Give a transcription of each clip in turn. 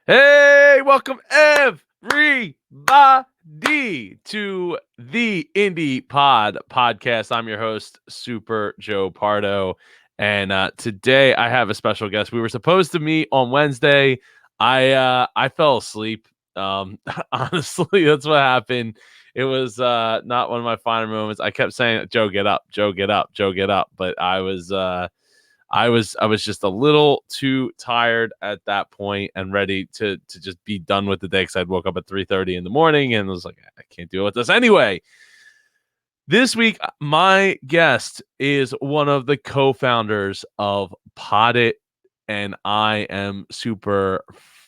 Hey, welcome everybody to the Indie Pod podcast. I'm your host, Super Joe Pardo, and today I have a special guest. We were supposed to meet on Wednesday. I fell asleep. Honestly, that's what happened. It was not one of my finer moments. I kept saying, "Joe, get up! Joe, get up! Joe, get up!" But I was just a little too tired at that point and ready to just be done with the day because I'd woke up at 3:30 in the morning and was like, I can't deal with this anyway. This week, my guest is one of the co-founders of Poddit, and I am super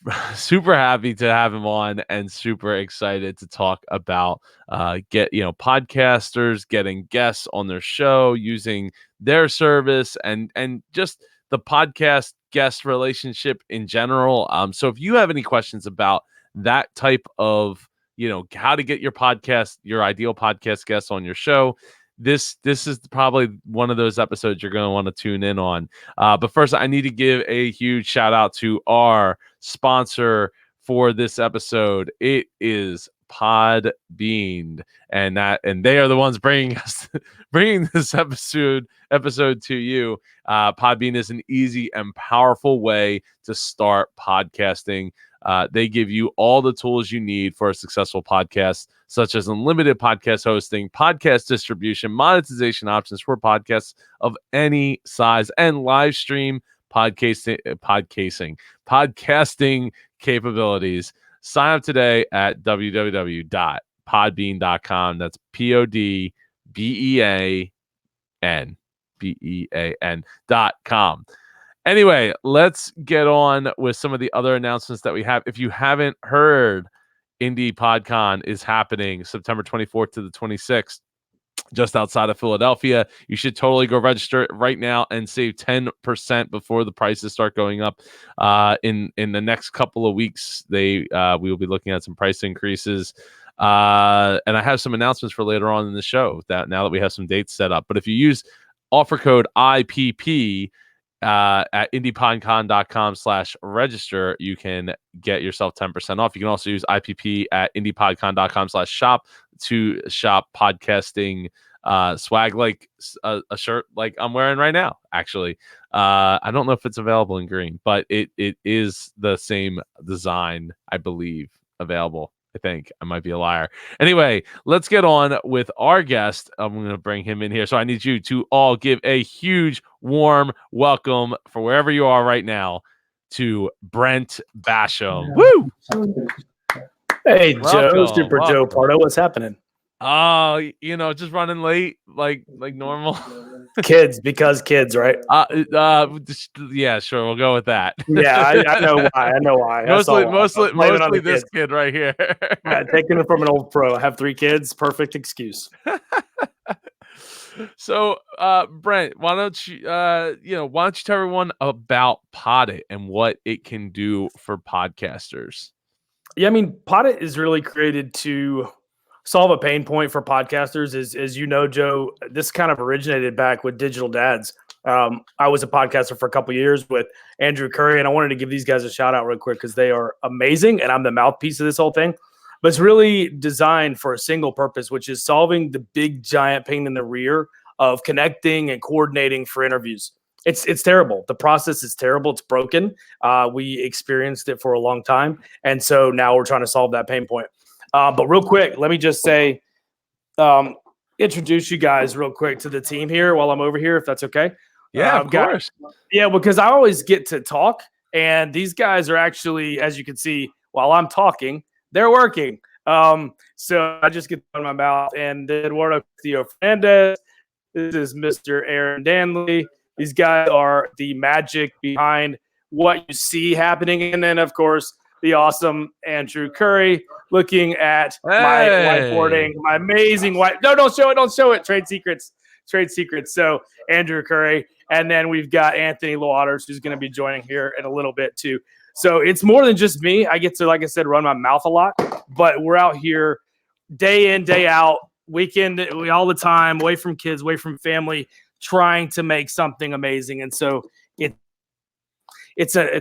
happy to have him on and super excited to talk about podcasters getting guests on their show using their service and just the podcast guest relationship in general. So if you have any questions about that type of how to get your ideal podcast guest on your show, this is probably one of those episodes you're going to want to tune in on. But first, I need to give a huge shout out to our sponsor for this episode. It is Podbean, and they are the ones bringing this episode to you. Podbean is an easy and powerful way to start podcasting. They give you all the tools you need for a successful podcast, such as unlimited podcast hosting, podcast distribution, monetization options for podcasts of any size, and live stream podcasting capabilities. Sign up today at www.podbean.com. That's PODBEAN.com. Anyway, let's get on with some of the other announcements that we have. If you haven't heard, Indie PodCon is happening September 24th to the 26th, just outside of Philadelphia. You should totally go register right now and save 10% before the prices start going up. In the next couple of weeks, we will be looking at some price increases. And I have some announcements for later on in the show now that we have some dates set up. But if you use offer code IPP at indiepodcon.com/register, you can get yourself 10% off. You can also use IPP at indiepodcon.com/shop to shop podcasting swag, like a shirt like I'm wearing right now. Actually, I don't know if it's available in green, but it is the same design, I believe, available. I think I might be a liar. Anyway, let's get on with our guest. I'm going to bring him in here. So I need you to all give a huge, warm welcome for wherever you are right now to Brent Basham. Woo! Hey, Joe, Super Joe Pardo. What's happening? Oh, just running late, like normal. Kids, right? Yeah, sure, we'll go with that. Yeah, I know why. Mostly this kid right here. Taking it from an old pro. I have 3 kids. Perfect excuse. So, Brent, why don't you tell everyone about Poddit and what it can do for podcasters? Yeah, I mean, Poddit is really created to solve a pain point for podcasters. As you know, Joe, this kind of originated back with Digital Dads. I was a podcaster for a couple of years with Andrew Curry, and I wanted to give these guys a shout out real quick because they are amazing, and I'm the mouthpiece of this whole thing. But it's really designed for a single purpose, which is solving the big giant pain in the rear of connecting and coordinating for interviews. It's terrible. The process is terrible. It's broken. We experienced it for a long time, and so now we're trying to solve that pain point. But real quick, let me just say, introduce you guys real quick to the team here while I'm over here, if that's okay. Yeah, of course. Yeah, because I always get to talk, and these guys are actually, as you can see, while I'm talking, they're working. So I just get on my mouth. And Eduardo Castillo Fernandez, this is Mr. Aaron Danley. These guys are the magic behind what you see happening. And then, of course, the awesome Andrew Curry looking at my whiteboarding, my amazing white. No, don't show it. Don't show it. Trade secrets. So Andrew Curry. And then we've got Anthony Waters, who's going to be joining here in a little bit too. So it's more than just me. I get to, like I said, run my mouth a lot, but we're out here day in, day out, weekend, all the time, away from kids, away from family, trying to make something amazing. And so it's a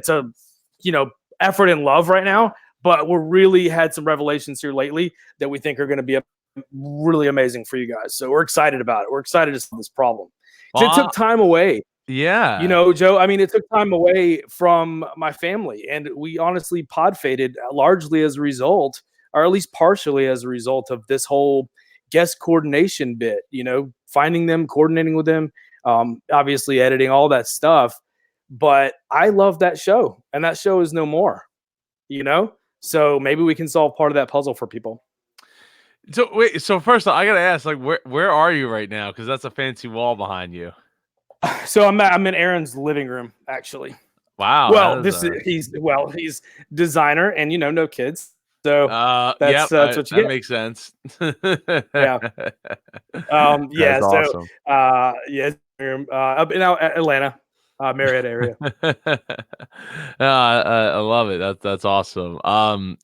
effort and love right now, but we're really had some revelations here lately that we think are going to be really amazing for you guys. So we're excited about it. We're excited to solve this problem. It took time away. You Yeah. know, Joe, I mean, it took time away from my family, and we honestly pod faded largely as a result, or at least partially as a result of this whole guest coordination bit, finding them, coordinating with them, obviously editing, all that stuff. But I love that show, and that show is no more, you know? So maybe we can solve part of that puzzle for people. So wait, so first of all, I gotta ask, like, where are you right now? Because that's a fancy wall behind you. So I'm in Aaron's living room, actually. Wow, Well, that is he's designer, and no kids, so yep, that's what you that get. makes sense. Yeah. That's Yeah. So awesome. yeah, up in Atlanta, Marietta area. I love it. That's awesome.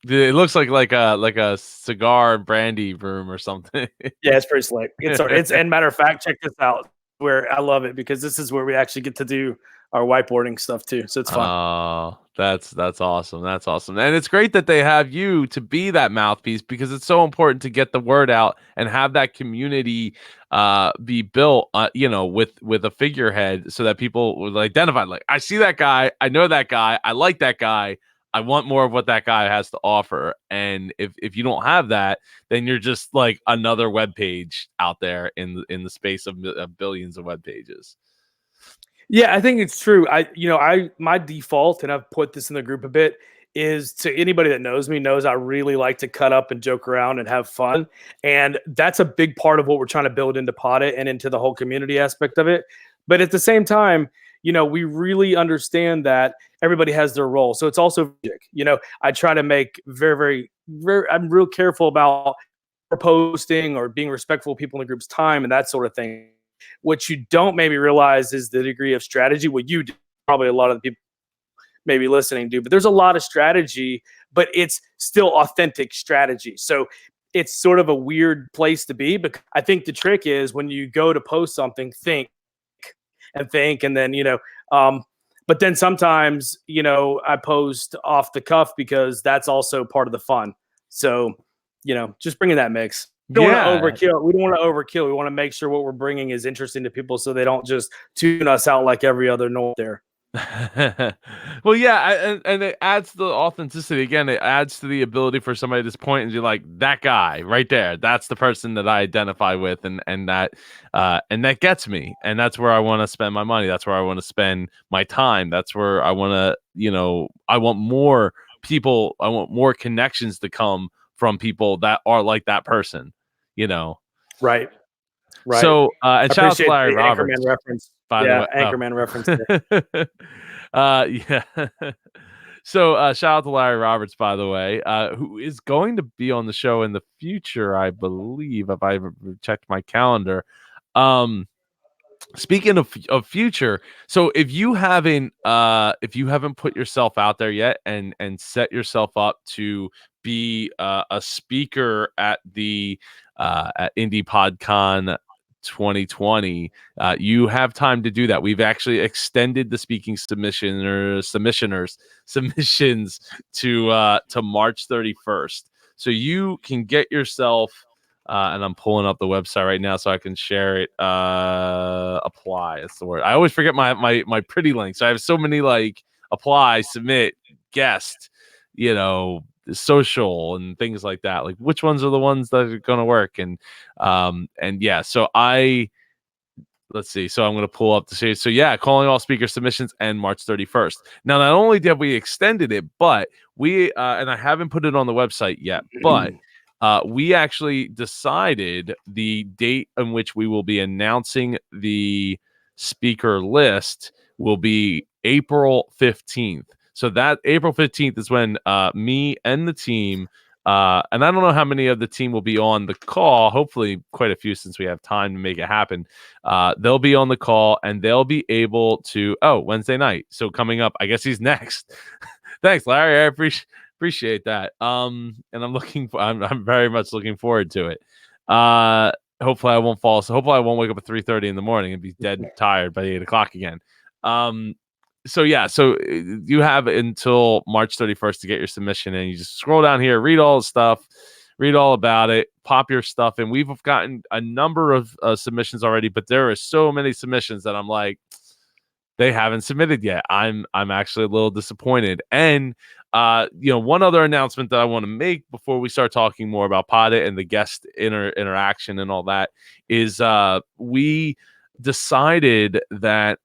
It looks like a cigar and brandy room or something. Yeah, it's pretty slick. It's and matter of fact, check this out. Where I love it because this is where we actually get to do our whiteboarding stuff too. So it's fun. Oh, that's awesome. That's awesome. And it's great that they have you to be that mouthpiece because it's so important to get the word out and have that community be built with a figurehead so that people will identify, like, I see that guy, I know that guy, I like that guy, I want more of what that guy has to offer. And if you don't have that, then you're just like another web page out there in the space of billions of web pages. Yeah, I think it's true. My default, and I've put this in the group a bit, is to anybody that knows me knows I really like to cut up and joke around and have fun. And that's a big part of what we're trying to build into Poddit and into the whole community aspect of it. But at the same time, we really understand that everybody has their role. So it's also, I try to make very, very, very, I'm real careful about posting or being respectful of people in the group's time and that sort of thing. What you don't maybe realize is the degree of strategy. What you do, probably a lot of the people maybe listening do, but there's a lot of strategy, but it's still authentic strategy. So it's sort of a weird place to be. But I think the trick is when you go to post something, think, and then, but then sometimes, I post off the cuff because that's also part of the fun. So, just bringing that mix. We don't want to overkill. We don't want to overkill. We want to make sure what we're bringing is interesting to people so they don't just tune us out like every other note there. Well, yeah, and it adds the authenticity. Again, it adds to the ability for somebody to just point and be like, that guy right there, that's the person that I identify with, and that gets me, and that's where I want to spend my money. That's where I want to spend my time. That's where I want to, I want more people. I want more connections to come from people that are like that person. Right. So, and shout out to Larry Roberts, Anchorman reference. by the way. Anchorman reference. Yeah. So, shout out to Larry Roberts, by the way, who is going to be on the show in the future, I believe, if I checked my calendar. Speaking of future, so if you haven't put yourself out there yet and set yourself up to be a speaker at the at Indie PodCon 2020, you have time to do that. We've actually extended the speaking submissions to March 31st, so you can get yourself. And I'm pulling up the website right now so I can share it. Apply. That's the word. I always forget my pretty links. I have so many, like, apply, submit, guest, social and things like that. Like, which ones are the ones that are going to work? And yeah, so let's see. So I'm going to pull up the series. So yeah, calling all speaker submissions and March 31st. Now, not only have we extended it, but we, and I haven't put it on the website yet, but we actually decided the date in which we will be announcing the speaker list will be April 15th. So that April 15th is when me and the team, and I don't know how many of the team will be on the call, hopefully quite a few since we have time to make it happen. They'll be on the call and they'll be able to, Wednesday night. So coming up, I guess he's next. Thanks, Larry. I appreciate that. And I'm very much looking forward to it. Hopefully I won't fall. So hopefully I won't wake up at 3:30 in the morning and be dead tired by 8 o'clock again. so yeah, so you have until March 31st to get your submission in. You just scroll down here, read all the stuff, read all about it, pop your stuff in. We've gotten a number of submissions already, but there are so many submissions that I'm like, they haven't submitted yet. I'm actually a little disappointed. And one other announcement that I want to make before we start talking more about Poddit and the guest interaction and all that is we decided that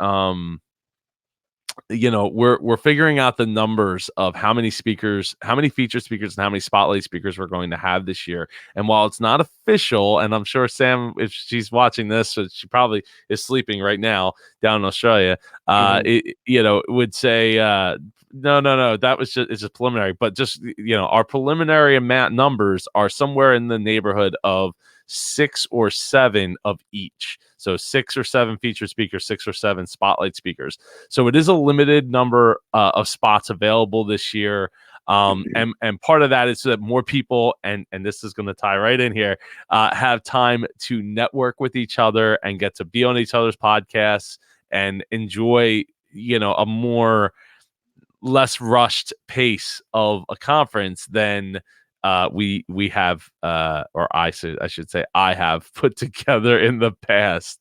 we're figuring out the numbers of how many speakers, how many featured speakers, and how many spotlight speakers we're going to have this year. And while it's not official, and I'm sure Sam, if she's watching this, so she probably is sleeping right now down in Australia, would say no, that was just, it's just preliminary. But just our preliminary amount numbers are somewhere in the neighborhood of 6 or 7 of each. So 6 or 7 featured speakers, 6 or 7 spotlight speakers. So it is a limited number of spots available this year. And part of that is so that more people, and this is going to tie right in here, have time to network with each other and get to be on each other's podcasts and enjoy, a more less rushed pace of a conference than we have, or I should say I have put together in the past.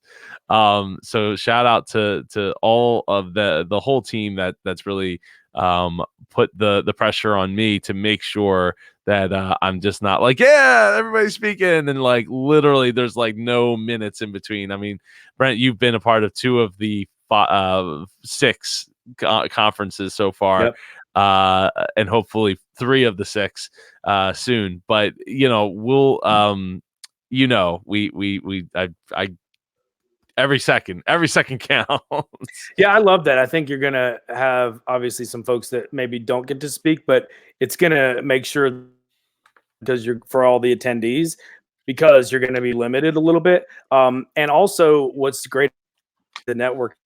So shout out to all of the whole team that's really put the pressure on me to make sure that I'm just not like, yeah, everybody's speaking, and like literally there's like no minutes in between. I mean, Brent, you've been a part of 2 of the 6 conferences so far. Yep. And hopefully 3 of the 6 soon. But we'll I every second counts. Yeah, I love that. I think you're gonna have obviously some folks that maybe don't get to speak, but it's gonna make sure because you're for all the attendees because you're gonna be limited a little bit. And also, what's great the network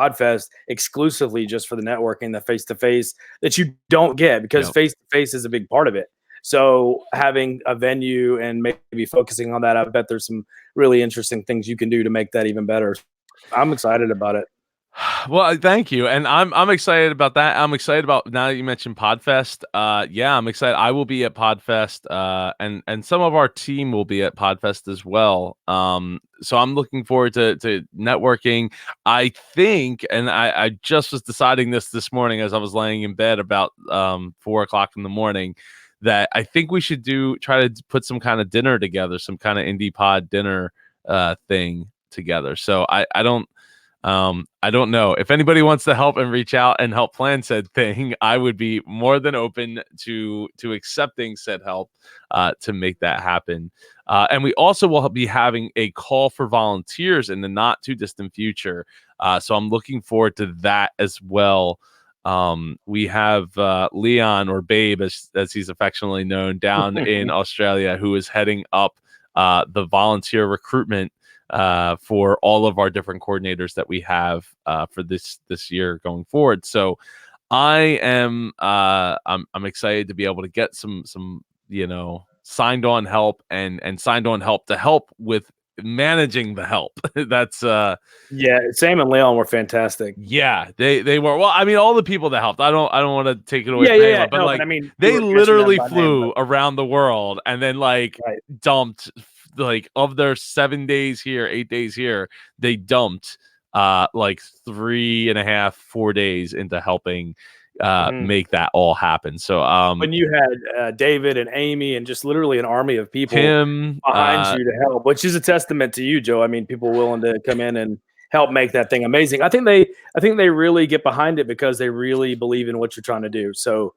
Podfest exclusively just for the networking, the face to face that you don't get because face to face is a big part of it. So having a venue and maybe focusing on that, I bet there's some really interesting things you can do to make that even better. I'm excited about it. Well, thank you, and I'm excited about that. I'm excited about now that you mentioned Podfest. Yeah, I'm excited. I will be at Podfest, and some of our team will be at Podfest as well. So I'm looking forward to networking. I think, and I just was deciding this morning as I was laying in bed about 4 o'clock in the morning, that I think we should try to put some kind of dinner together, some kind of indie pod dinner thing together. So I don't know if anybody wants to help and reach out and help plan said thing. I would be more than open to accepting said help to make that happen. And we also will be having a call for volunteers in the not too distant future. So I'm looking forward to that as well. We have Leon, or Babe as he's affectionately known, down in Australia, who is heading up the volunteer recruitment for all of our different coordinators that we have for this year going forward. So I am I'm excited to be able to get some signed on help and signed on help to help with managing the help. That's yeah, Sam and Leon were fantastic. yeah, they were. Well, I mean, all the people that helped. I don't want to take it away from anyone, but No, like but I mean, they literally flew name, around the world and then like right. dumped like of their 7 days here, 8 days here, they dumped like 3.5, 4 days into helping make that all happen. So when you had David and Amy and just literally an army of people Tim behind you to help, which is a testament to you, Joe. I mean, people willing to come in and help make that thing amazing. I think they really get behind it because they really believe in what you're trying to do. So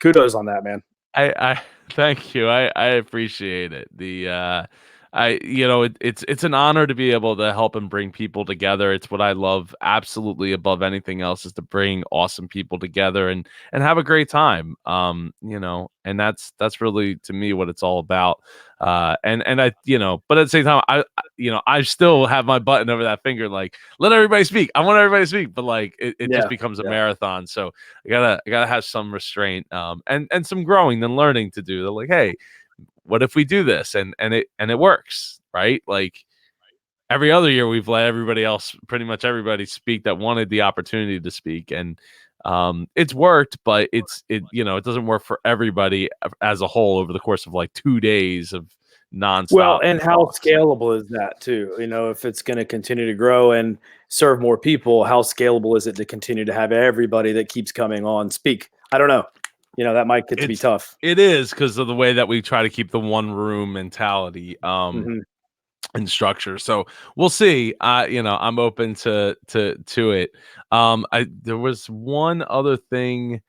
kudos on that, man. I thank you. I appreciate it. It's an honor to be able to help and bring people together. It's what I love absolutely above anything else, is to bring awesome people together and have a great time. And that's really to me what it's all about. And I, but at the same time, I still have my button over that finger, like, let everybody speak. I want everybody to speak, but like it just becomes a marathon. So I gotta have some restraint, and some growing and learning to do. They're like, hey, what if we do this and it works, right? Like every other year we've let pretty much everybody speak that wanted the opportunity to speak. And it's worked, but it doesn't work for everybody as a whole over the course of like 2 days of nonstop. Well, and how talks. scalable is that too? If it's going to continue to grow and serve more people, how scalable is it to continue to have everybody that keeps coming on speak? I don't know. That might get to be tough. It is, because of the way that we try to keep the one room mentality and structure. So we'll see. I'm open to it. There was one other thing.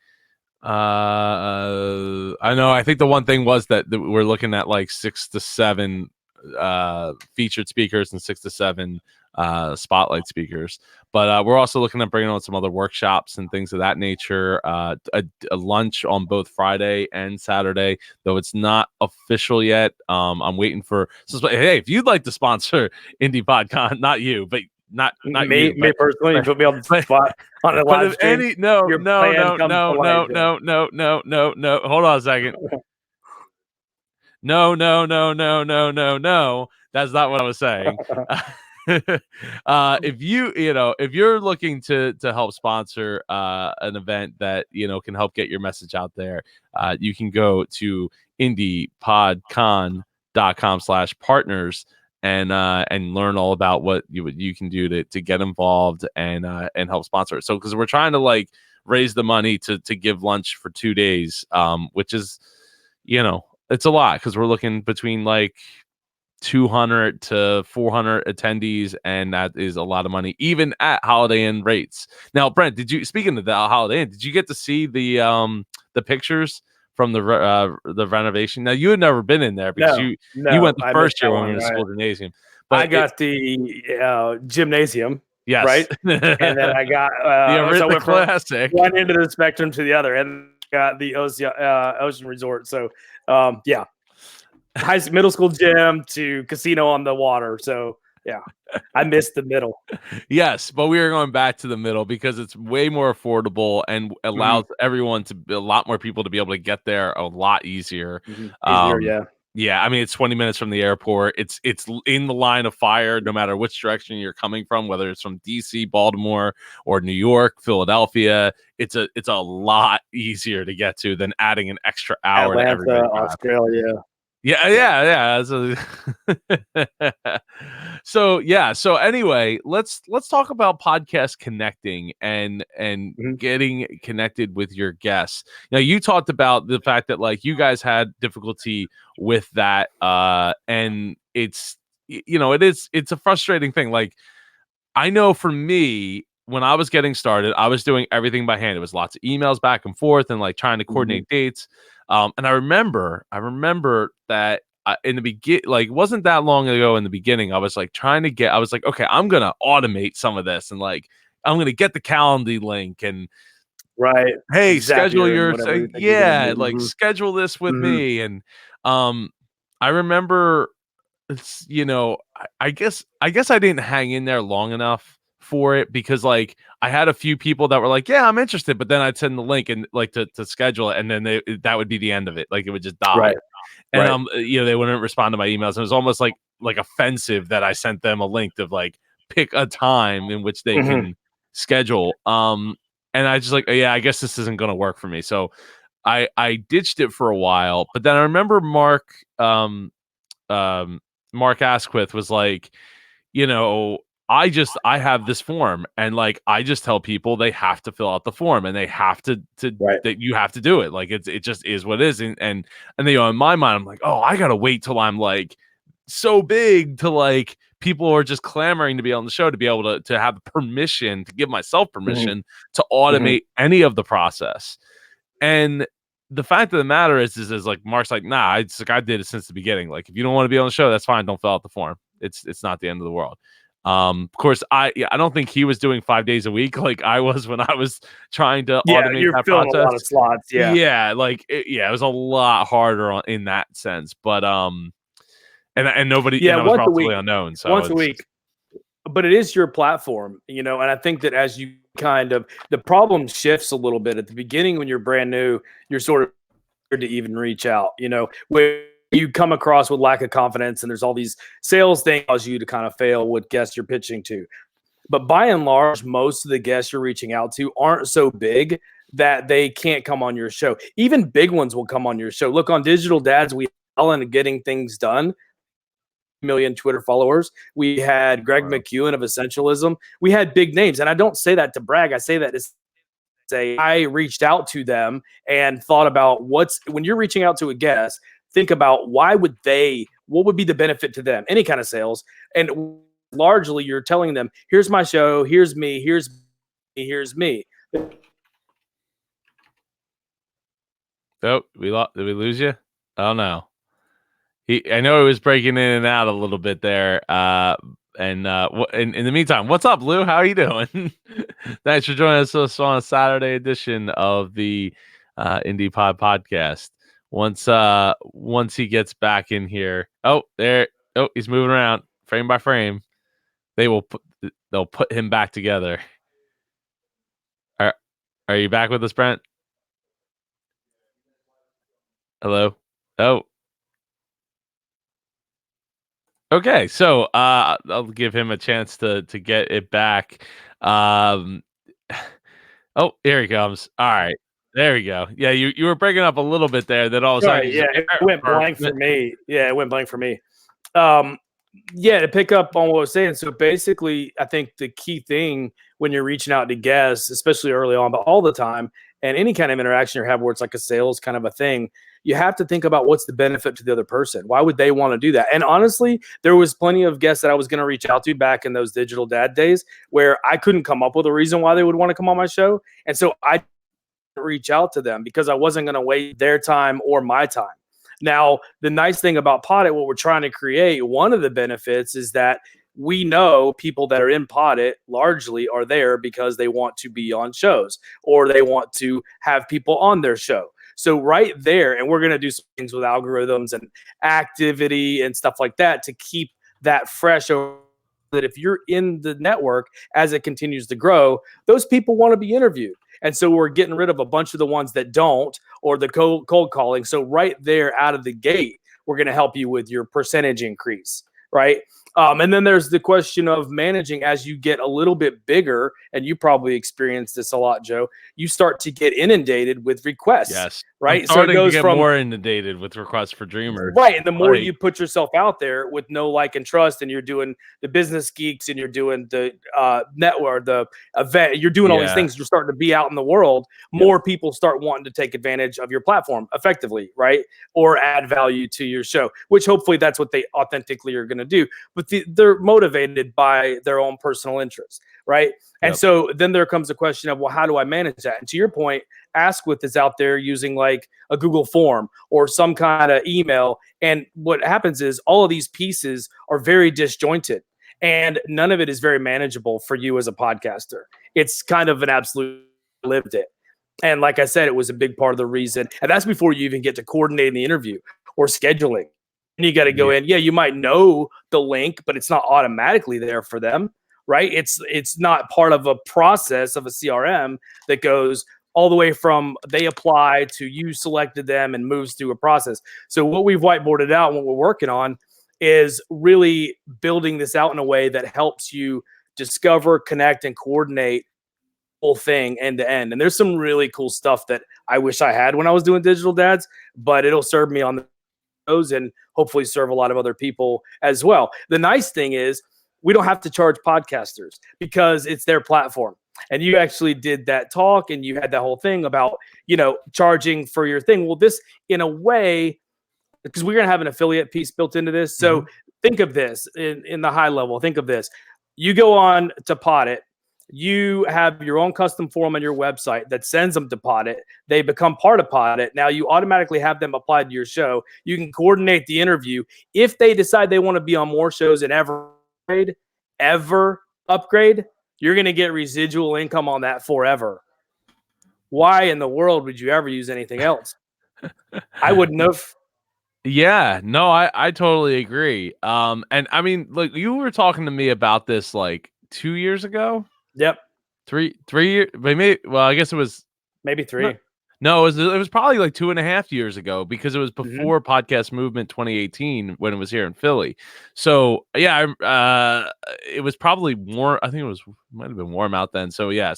I think the one thing was that we're looking at like 6 to 7 featured speakers and 6 to 7 spotlight speakers, but we're also looking at bringing on some other workshops and things of that nature. A lunch on both Friday and Saturday, though it's not official yet. I'm waiting for. Hey, if you'd like to sponsor Indie PodCon, not you, but not me, you, but, personally, you put me on the spot on a live stream. No. Hold on a second. No. That's not what I was saying. If you're looking to help sponsor an event that can help get your message out there, you can go to indiepodcon.com/partners and learn all about what you can do to get involved and help sponsor it. So because we're trying to like raise the money to give lunch for 2 days, which is it's a lot, because we're looking between like 200 to 400 attendees, and that is a lot of money even at Holiday Inn rates. Now, Brent, speaking of the Holiday Inn, did you get to see the pictures from the renovation? Now, you had never been in there because you went the first year when we were in the school gymnasium. But I got the gymnasium. Yes. Right. And then I got the classic. From one end of the spectrum to the other, and got the Ocean Resort. So yeah. Middle school gym to casino on the water. So yeah, I missed the middle. Yes, but we are going back to the middle because it's way more affordable and allows a lot more people to be able to get there a lot easier. Yeah. Yeah, I mean, it's 20 minutes from the airport. It's in the line of fire, no matter which direction you're coming from, whether it's from DC, Baltimore, or New York, Philadelphia. It's a lot easier to get to than adding an extra hour Atlanta, to everybody. Australia. Yeah. So anyway, let's talk about podcast connecting and getting connected with your guests. Now, you talked about the fact that like you guys had difficulty with that, and it's it's a frustrating thing. Like, I know for me, when I was getting started, I was doing everything by hand. It was lots of emails back and forth and like trying to coordinate dates. And I remember that in the it wasn't that long ago in the beginning, I was like I was like, okay, I'm going to automate some of this, and like, I'm going to get the Calendly link and right. Hey, exactly. schedule your schedule this with me. And I remember it's I guess I didn't hang in there long enough for it, because like I had a few people that were like, yeah, I'm interested, but then I'd send the link and like to schedule it, and then that would be the end of it. Like, it would just die. Right. And they wouldn't respond to my emails. And it was almost like offensive that I sent them a link to like pick a time in which they can schedule. And I just like, yeah, I guess this isn't gonna work for me. So I ditched it for a while. But then I remember Mark Asquith was like, I have this form, and like I just tell people they have to fill out the form, and they have to that you have to do it. Like, it just is what it is. And in my mind, I'm like, oh, I gotta wait till I'm like so big to like people are just clamoring to be on the show, to be able to have permission, to give myself permission to automate any of the process. And the fact of the matter is like Mark's like, nah, I did it since the beginning. Like, if you don't want to be on the show, that's fine. Don't fill out the form. It's not the end of the world. Of course, I don't think he was doing 5 days a week like I was when I was trying to automate you're that filling process. a lot of slots. It was a lot harder in that sense. But and nobody, it was relatively unknown. So once a week. But it is your platform, and I think that as you the problem shifts a little bit at the beginning when you're brand new, you're sort of to even reach out, where you come across with lack of confidence, and there's all these sales things cause you to kind of fail with guests you're pitching to. But by and large, most of the guests you're reaching out to aren't so big that they can't come on your show. Even big ones will come on your show. Look, on Digital Dads, we and getting things done. Million Twitter followers. We had Greg McEwen of Essentialism. We had big names, and I don't say that to brag. I say that to say I reached out to them and thought about when you're reaching out to a guest, think about what would be the benefit to them, any kind of sales, and largely you're telling them, here's my show, here's me, here's me. Oh, did we lose you? Oh no. I know he was breaking in and out a little bit there. In the meantime, what's up, Lou? How are you doing? Thanks for joining us on a Saturday edition of the Indie Pod podcast. Once he gets back in here, he's moving around frame by frame. They'll put him back together. Are you back with us, Brent? Hello? Oh. Okay, so I'll give him a chance to get it back. Oh, here he comes. All right, there we go. Yeah, you were breaking up a little bit there. That all of a sudden, yeah, it went blank for me. Yeah, it went blank for me. Yeah, to pick up on what I was saying. So basically, I think the key thing when you're reaching out to guests, especially early on, but all the time, and any kind of interaction you have where it's like a sales kind of a thing, you have to think about what's the benefit to the other person. Why would they want to do that? And honestly, there was plenty of guests that I was going to reach out to back in those Digital Dad days where I couldn't come up with a reason why they would want to come on my show. And so I didn't reach out to them because I wasn't going to waste their time or my time. Now, the nice thing about Poddit, what we're trying to create, one of the benefits is that we know people that are in Poddit largely are there because they want to be on shows or they want to have people on their show. So right there, and we're going to do some things with algorithms and activity and stuff like that to keep that fresh, that if you're in the network as it continues to grow, those people want to be interviewed. And so we're getting rid of a bunch of the ones that don't, or the cold calling. So right there out of the gate, we're going to help you with your percentage increase, right? And then there's the question of managing as you get a little bit bigger, and you probably experienced this a lot, Joe. You start to get inundated with requests. Yes. Right. So it goes from more inundated with requests for dreamers. Right. And the more you put yourself out there with no like and trust, and you're doing the business geeks and you're doing the network, the event, you're doing all these things, you're starting to be out in the world, more people start wanting to take advantage of your platform effectively, right? Or add value to your show, which hopefully that's what they authentically are going to do. But they're motivated by their own personal interests, right? And so then there comes a question of, well, how do I manage that? And to your point, Askwith is out there using like a Google form or some kind of email. And what happens is all of these pieces are very disjointed and none of it is very manageable for you as a podcaster. It's kind of an absolute lived it. And like I said, it was a big part of the reason. And that's before you even get to coordinating the interview or scheduling. And you got to go in. Yeah, you might know the link, but it's not automatically there for them, right? It's not part of a process of a CRM that goes all the way from they apply to you selected them and moves through a process. So what we've whiteboarded out and what we're working on is really building this out in a way that helps you discover, connect, and coordinate the whole thing end to end. And there's some really cool stuff that I wish I had when I was doing Digital Dads, but it'll serve me on those and hopefully serve a lot of other people as well. The nice thing is we don't have to charge podcasters because it's their platform. And you actually did that talk and you had that whole thing about, charging for your thing. Well, this in a way, because we're going to have an affiliate piece built into this. So think of this in the high level. Think of this. You go on to Poddit. You have your own custom form on your website that sends them to Poddit. They become part of Poddit. Now you automatically have them applied to your show. You can coordinate the interview. If they decide they want to be on more shows and ever upgrade, you're going to get residual income on that forever. Why in the world would you ever use anything else? I wouldn't have. Yeah, no, I totally agree. And I mean, like you were talking to me about this like 2 years ago. Yep. 3 years, maybe. Well, I guess it was maybe 3. No, it was probably like 2.5 years ago because it was Mm-hmm. before Podcast Movement 2018 when it was here in Philly. So yeah, it was probably warm. I think might have been warm out then. So yeah,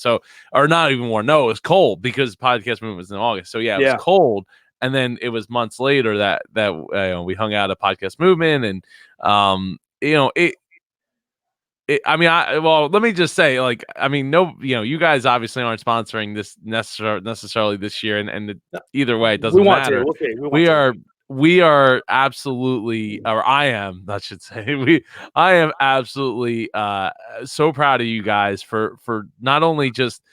or not even warm. No, it was cold because Podcast Movement was in August. So yeah, it was cold, and then it was months later that we hung out at Podcast Movement, and I mean, let me just say, like, I mean, you guys obviously aren't sponsoring this necessarily this year, and either way, it doesn't matter. We are absolutely, or I am, I should say, I am absolutely so proud of you guys for not only just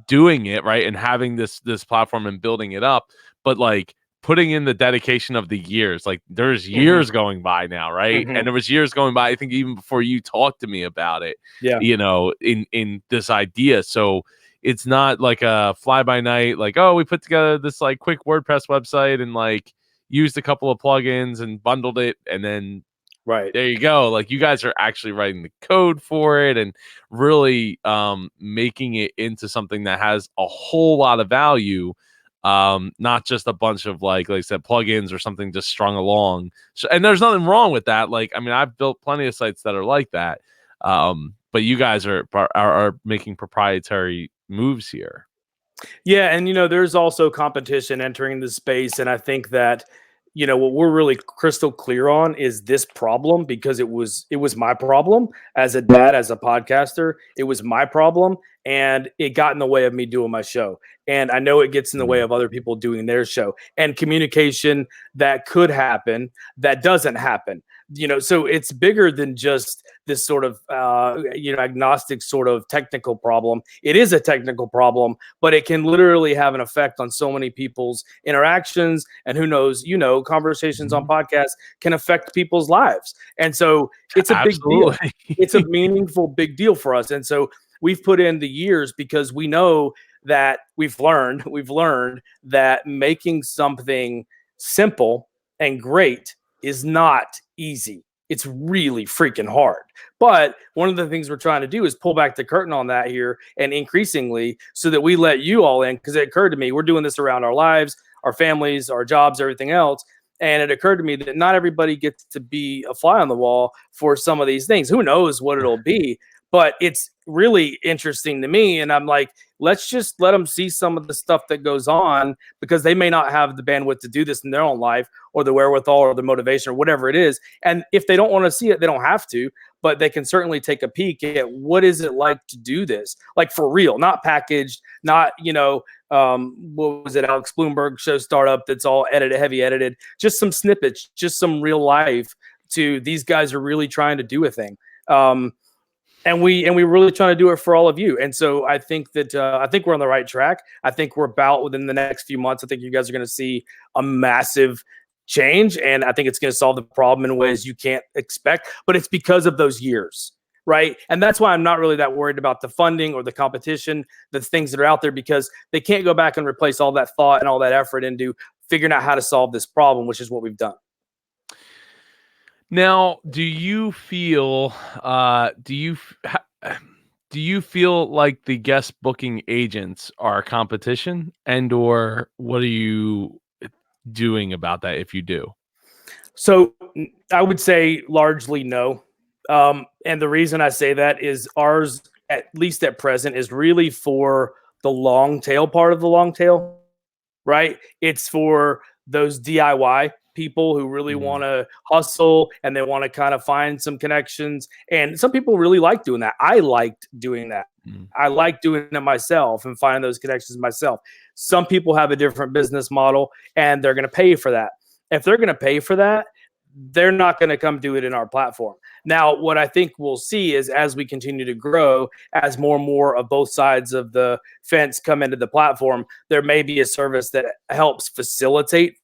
doing it right and having this platform and building it up, but like putting in the dedication of the years. Like there's years going by now, right? And there was years going by, I think, even before you talked to me about it, in this idea. So it's not like a fly by night, like, oh, we put together this like quick WordPress website and like used a couple of plugins and bundled it, and then there you go. Like you guys are actually writing the code for it and really making it into something that has a whole lot of value. Not just a bunch of like I said, plugins or something just strung along. So, and there's nothing wrong with that. Like, I mean, I've built plenty of sites that are like that. But you guys are making proprietary moves here. Yeah, and there's also competition entering the space, and I think that what we're really crystal clear on is this problem, because it was my problem as a dad, as a podcaster. It was my problem, and it got in the way of me doing my show. And I know it gets in the way of other people doing their show, and communication that could happen that doesn't happen. So it's bigger than just this sort of agnostic sort of technical problem. It is a technical problem, but it can literally have an effect on so many people's interactions, and who knows, conversations on podcasts can affect people's lives. And so it's a big deal. It's a meaningful big deal for us. And so we've put in the years because we know that we've learned that making something simple and great is not easy. It's really freaking hard. But one of the things we're trying to do is pull back the curtain on that here, and increasingly, so that we let you all in, because it occurred to me, we're doing this around our lives, our families, our jobs, everything else. And it occurred to me that not everybody gets to be a fly on the wall for some of these things. Who knows what it'll be? But it's really interesting to me. And I'm like, let's just let them see some of the stuff that goes on, because they may not have the bandwidth to do this in their own life, or the wherewithal, or the motivation, or whatever it is. And if they don't want to see it, they don't have to, but they can certainly take a peek at what is it like to do this, like for real, not packaged, not, what was it, Alex Bloomberg show startup that's all heavy edited, just some snippets, just some real life to these guys are really trying to do a thing. And we're really trying to do it for all of you. And so I think that we're on the right track. I think we're about within the next few months. I think you guys are going to see a massive change, and I think it's going to solve the problem in ways you can't expect. But it's because of those years, right? And that's why I'm not really that worried about the funding or the competition, the things that are out there, because they can't go back and replace all that thought and all that effort into figuring out how to solve this problem, which is what we've done. Now, do you feel like the guest booking agents are competition, and or what are you doing about that if you do? So I would say largely no. And the reason I say that is ours, at least at present, is really for the long tail part of the long tail, right? It's for those DIY people who really want to hustle, and they want to kind of find some connections. And some people really like doing that. I liked doing that. I like doing it myself and finding those connections myself. Some people have a different business model, and they're going to pay for that. If they're going to pay for that, they're not going to come do it in our platform. Now, what I think we'll see is, as we continue to grow, as more and more of both sides of the fence come into the platform, there may be a service that helps facilitate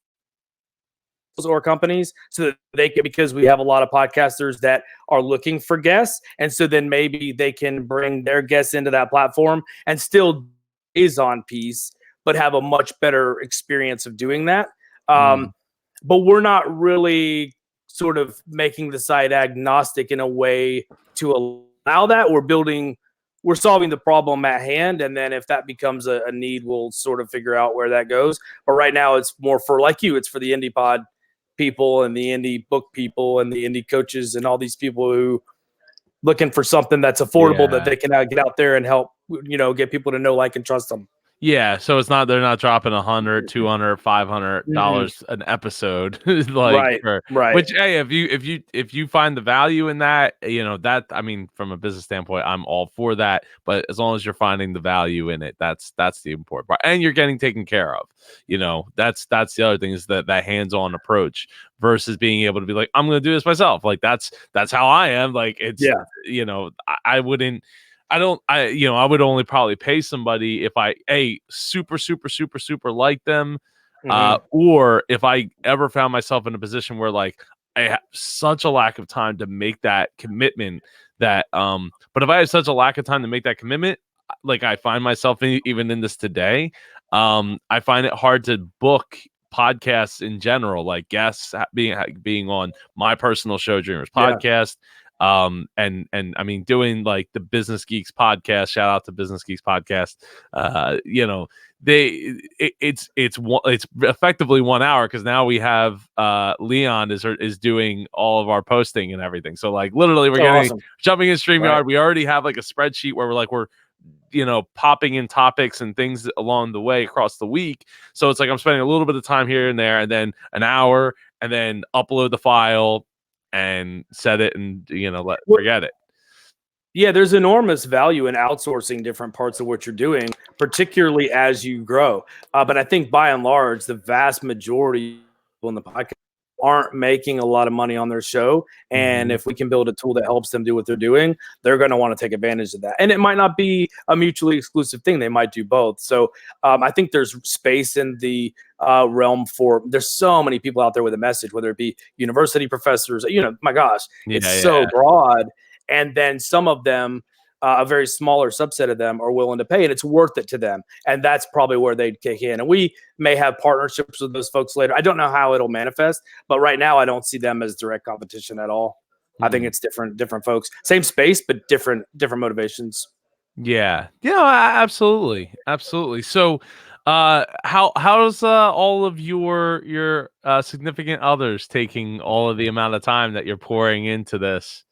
or companies, so that they can, because we have a lot of podcasters that are looking for guests. And so then maybe they can bring their guests into that platform and still is on piece, but have a much better experience of doing that. But we're not really sort of making the site agnostic in a way to allow that. We're building we're solving the problem at hand, and then if that becomes a need, we'll sort of figure out where that goes. But right now, it's more for, like you, it's for the indie pod people and the indie book people and the indie coaches and all these people who looking for something that's affordable that they can get out there and help, get people to know, like, and trust them. Yeah, so they're not dropping $100, $200, $500 an episode, like, Right. which, hey, if you find the value in that, that, I mean, from a business standpoint, I'm all for that. But as long as you're finding the value in it, that's the important part, and you're getting taken care of. That's the other thing, is that hands-on approach versus being able to be like, I'm going to do this myself. Like that's how I am. Like it's, I wouldn't. I would only probably pay somebody if I super like them, or if I ever found myself in a position where, like, I have such a lack of time to make that commitment but if I have such a lack of time to make that commitment, like I find myself even in this today, I find it hard to book podcasts in general, like guests being on my personal show, Dreamers Podcast. And I mean, doing like the Business Geeks podcast, shout out to Business Geeks podcast. It's effectively 1 hour, because now we have Leon is doing all of our posting and everything. So like literally we're jumping in StreamYard. Right. We already have like a spreadsheet where we're popping in topics and things along the way across the week. So it's like I'm spending a little bit of time here and there, and then an hour, and then upload the file and set it, and forget it. Yeah, there's enormous value in outsourcing different parts of what you're doing, particularly as you grow. But I think by and large, the vast majority of people in the podcast aren't making a lot of money on their show. And if we can build a tool that helps them do what they're doing, they're going to want to take advantage of that. And it might not be a mutually exclusive thing. They might do both. So I think there's space in the realm for, there's so many people out there with a message, whether it be university professors, my gosh, it's so broad. And then some of them, a very smaller subset of them, are willing to pay, and it's worth it to them. And that's probably where they'd kick in. And we may have partnerships with those folks later. I don't know how it'll manifest, but right now I don't see them as direct competition at all. I think it's different folks, same space, but different motivations. Yeah, absolutely. So, how's all of your significant others taking all of the amount of time that you're pouring into this?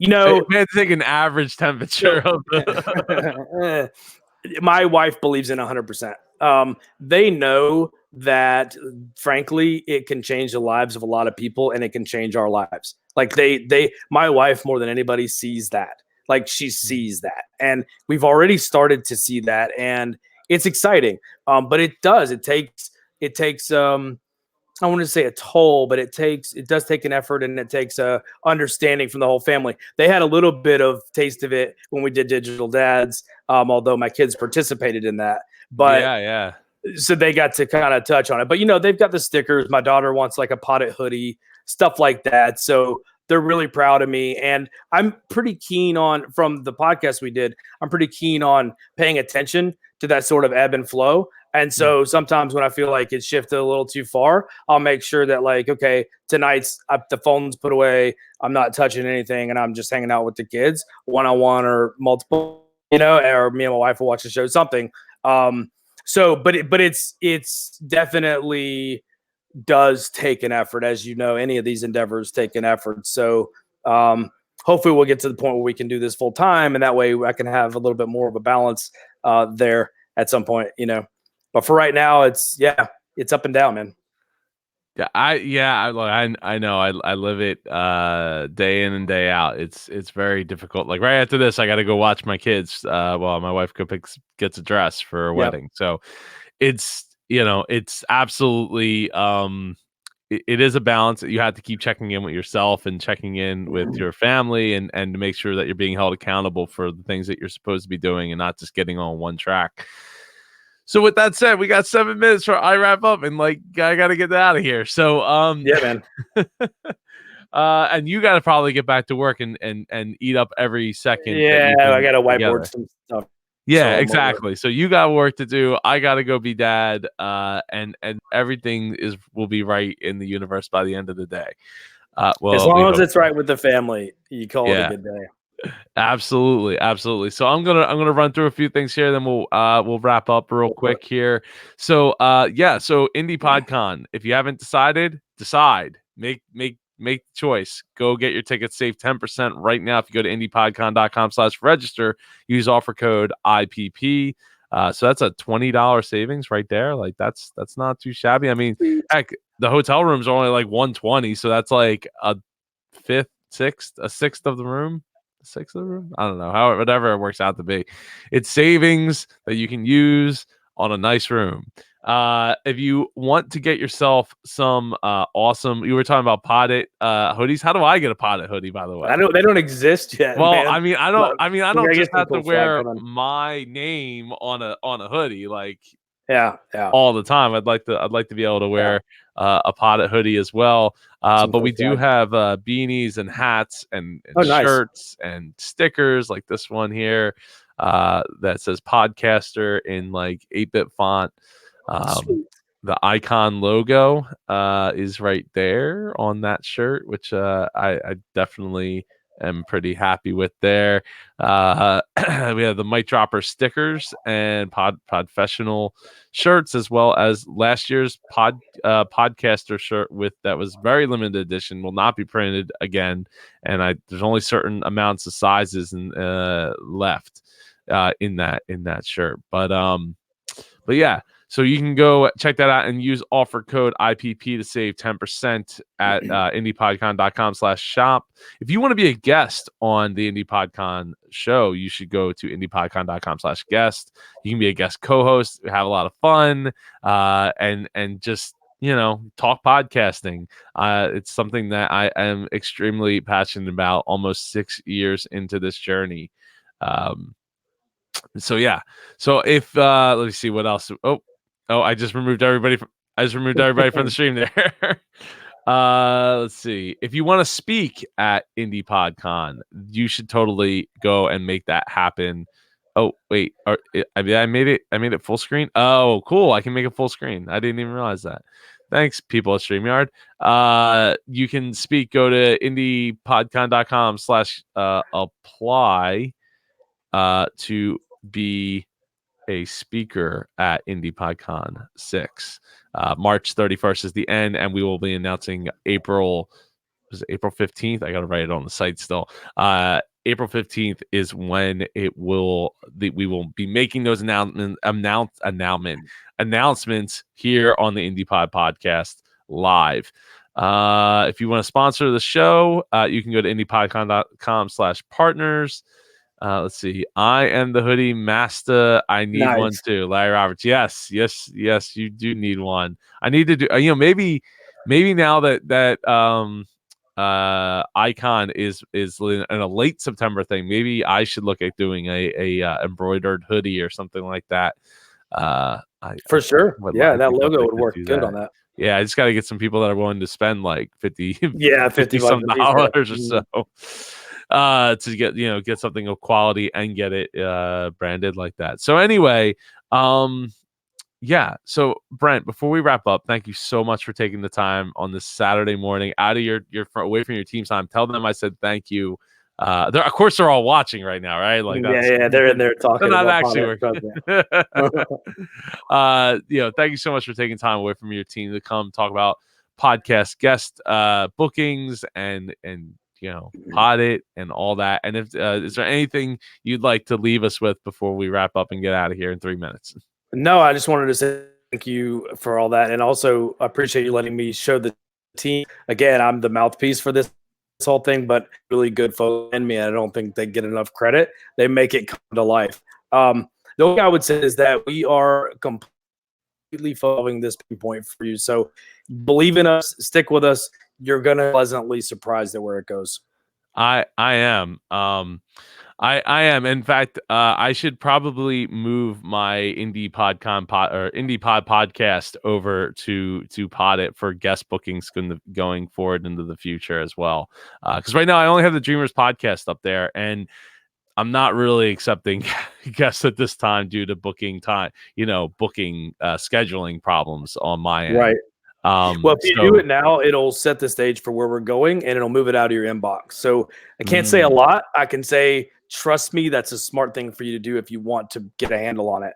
We had to take an average temperature of my wife believes in 100%. They know that, frankly, it can change the lives of a lot of people, and it can change our lives. Like my wife, more than anybody, sees that. Like, she sees that, and we've already started to see that, and it's exciting. But it takes I want to say a toll, but it does take an effort, and it takes a understanding from the whole family. They had a little bit of taste of it when we did Digital Dads, although my kids participated in that. But so they got to kind of touch on it. But they've got the stickers. My daughter wants like a Poddit hoodie, stuff like that. So they're really proud of me, and I'm pretty keen on, from the podcast we did, I'm pretty keen on paying attention to that sort of ebb and flow. And so sometimes when I feel like it's shifted a little too far, I'll make sure that, like, okay, tonight's the phone's put away, I'm not touching anything, and I'm just hanging out with the kids one-on-one or multiple, or me and my wife will watch the show, something. But it's definitely does take an effort, as any of these endeavors take an effort. So hopefully we'll get to the point where we can do this full time, and that way I can have a little bit more of a balance there at some point, But for right now, it's up and down, man. Yeah, I know. I live it day in and day out. It's very difficult. Like right after this, I got to go watch my kids while my wife gets a dress for a wedding. So it's absolutely it is a balance. You have to keep checking in with yourself and checking in with your family, and to make sure that you're being held accountable for the things that you're supposed to be doing, and not just getting on one track. So with that said, we got 7 minutes for I wrap up, and like I got to get out of here. So yeah, man. And you got to probably get back to work and eat up every second. Yeah, I got to whiteboard some stuff. Yeah, exactly. So you got work to do. I got to go be dad. And everything will be right in the universe by the end of the day. Well, as long as it's right with the family, you call it a good day. Absolutely, absolutely. So I'm gonna run through a few things here, then we'll wrap up real quick here. So yeah, so Indie PodCon. If you haven't decided, decide. Make the choice. Go get your tickets. Save 10% right now if you go to indiepodcon.com/register. Use offer code IPP. So that's a $20 savings right there. Like that's not too shabby. I mean, heck, the hotel rooms are only like 120, so that's like a sixth of the room. Sixth of the room? I don't know. However, whatever it works out to be. It's savings that you can use on a nice room. If you want to get yourself some awesome, you were talking about Poddit hoodies. How do I get a Poddit hoodie, by the way? I know they don't exist yet, Well, man. I We don't gotta just get some have to cool swag wear coming. my name on a hoodie. Like Yeah. all the time. I'd like to be able to wear a Poddit hoodie as well. Some But cool we do swag. have beanies and hats Oh, and nice. shirts and stickers like this one here that says podcaster in like 8-bit font. Um, Sweet. the icon logo is right there on that shirt, which I definitely am pretty happy with there. We have the Mic Dropper stickers and Podfessional shirts, as well as last year's podcaster shirt with that was very limited edition, will not be printed again, and there's only certain amounts of sizes and left in that shirt. But yeah, so you can go check that out and use offer code IPP to save 10% at indiepodcon.com/shop. If you want to be a guest on the IndiePodcon show, you should go to indiepodcon.com/guest. You can be a guest co-host, have a lot of fun, and just talk podcasting. It's something that I am extremely passionate about. Almost 6 years into this journey. So yeah. So if let me see what else. Oh, I just removed everybody from the stream there. Let's see. If you want to speak at IndiePodCon, you should totally go and make that happen. Oh, wait. I mean, I made it full screen. Oh, cool. I can make it full screen. I didn't even realize that. Thanks, people at StreamYard. You can speak. Go to indiepodcon.com/apply to be a speaker at IndiePodCon 6. March 31st is the end, and we will be announcing April 15th. I got to write it on the site still. April 15th is when we will be making those announcements here on the IndiePod podcast live. If you want to sponsor the show, you can go to indiepodcon.com/partners. Let's see. I am the hoodie master. I need one Nice. too. Larry Roberts. Yes. You do need one. I need to do. Maybe now that icon is in a late September thing. Maybe I should look at doing a embroidered hoodie or something like that. For sure. Would Yeah, that think I'd logo like would to work do good that. on that. Yeah, I just got to get some people that are willing to spend like 50, Yeah, 50 $50 some a piece. Yeah. dollars or so to get something of quality and get it branded like that. So anyway, yeah. So Brent, before we wrap up, thank you so much for taking the time on this Saturday morning out of your away from your team's time. Tell them I said thank you. Of course they're all watching right now, right? Like that's Yeah, they're in there they're talking not about actually Poddit. working. Thank you so much for taking time away from your team to come talk about podcast guest bookings and Poddit and all that. And if is there anything you'd like to leave us with before we wrap up and get out of here in 3 minutes? No, I just wanted to say thank you for all that, and also appreciate you letting me show the team. Again, I'm the mouthpiece for this whole thing, but really good folks in me. I don't think they get enough credit. They make it come to life. The only thing I would say is that we are completely following this pinpoint for you. So believe in us, stick with us. You're gonna pleasantly surprised at where it goes. I am. I am. In fact, I should probably move my Indie Pod podcast over to Poddit for guest bookings going forward into the future as well. Because right now I only have the Dreamers podcast up there, and I'm not really accepting guests at this time due to booking scheduling problems on my end. Right. Well, if you do it now, it'll set the stage for where we're going, and it'll move it out of your inbox. So I can't say a lot. I can say, trust me, that's a smart thing for you to do if you want to get a handle on it.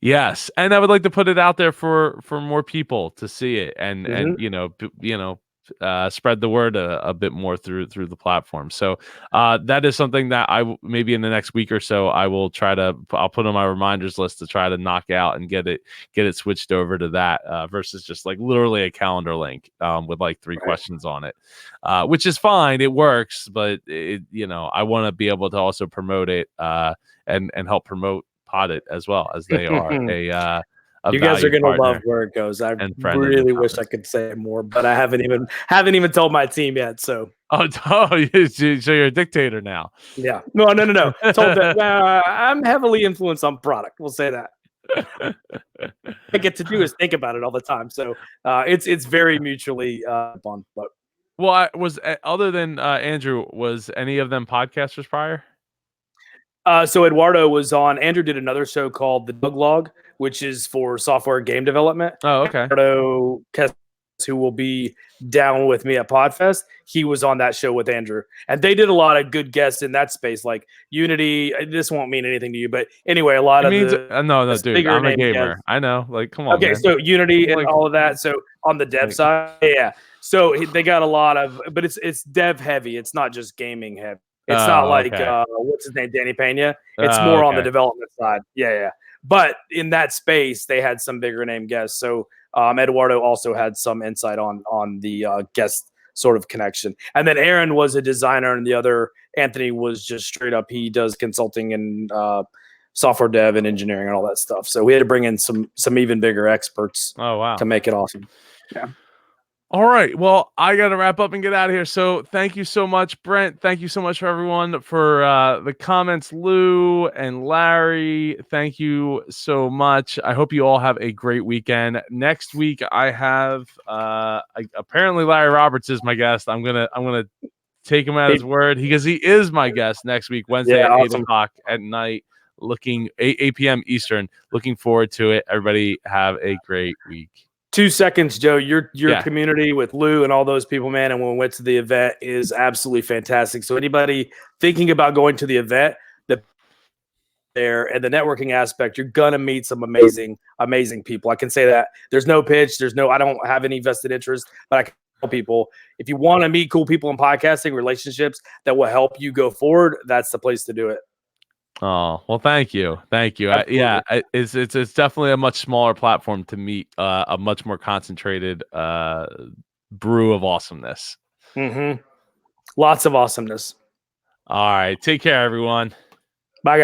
Yes, and I would like to put it out there for more people to see it, and spread the word a bit more through the platform. So that is something that maybe in the next week or so I'll put on my reminders list to try to knock out and get it switched over to that versus just like literally a calendar link with like 3 questions on it, which is fine. It works, but I want to be able to also promote it and help promote Poddit as well, as they are a you guys are gonna love where it goes. I really wish I could say more, but I haven't even told my team yet. So so you're a dictator now. Yeah, no. Told that I'm heavily influenced on product. We'll say that. I get to do is think about it all the time. So it's very mutually fun. But well, other than Andrew, was any of them podcasters prior? So Eduardo was on. Andrew did another show called The Doug Log, which is for software game development. Oh, okay. Eduardo, who will be down with me at Podfest, he was on that show with Andrew, and they did a lot of good guests in that space, like Unity. This won't mean anything to you, but anyway, a lot of no, dude, I'm a gamer. Guests. I know, like, come on. Okay, man. So Unity and all of that. So on the dev side, yeah. So they got a lot of, but it's dev heavy. It's not just gaming heavy. It's not like what's his name, Danny Pena. It's more on the development side. Yeah. But in that space, they had some bigger name guests. So Eduardo also had some insight on the guest sort of connection. And then Aaron was a designer, and the other Anthony was just straight up. He does consulting and software dev and engineering and all that stuff. So we had to bring in some even bigger experts. Oh wow, to make it awesome. Yeah. All right. Well, I got to wrap up and get out of here. So thank you so much, Brent. Thank you so much for everyone for the comments. Lou and Larry, thank you so much. I hope you all have a great weekend. Next week, I have apparently Larry Roberts is my guest. I'm gonna take him at his word because he is my guest next week, Wednesday at 8 o'clock at night, 8 p.m. Eastern. Looking forward to it. Everybody have a great week. 2 seconds, Joe. Your community with Lou and all those people, man, and when we went to the event is absolutely fantastic. So anybody thinking about going to the event, there and the networking aspect, you're gonna meet some amazing people. I can say that. There's no pitch. I don't have any vested interest, but I can tell people, if you want to meet cool people in podcasting, relationships that will help you go forward, that's the place to do it. Oh, well, thank you. It's definitely a much smaller platform to meet a much more concentrated brew of awesomeness. Mm-hmm. Lots of awesomeness. All right. Take care, everyone.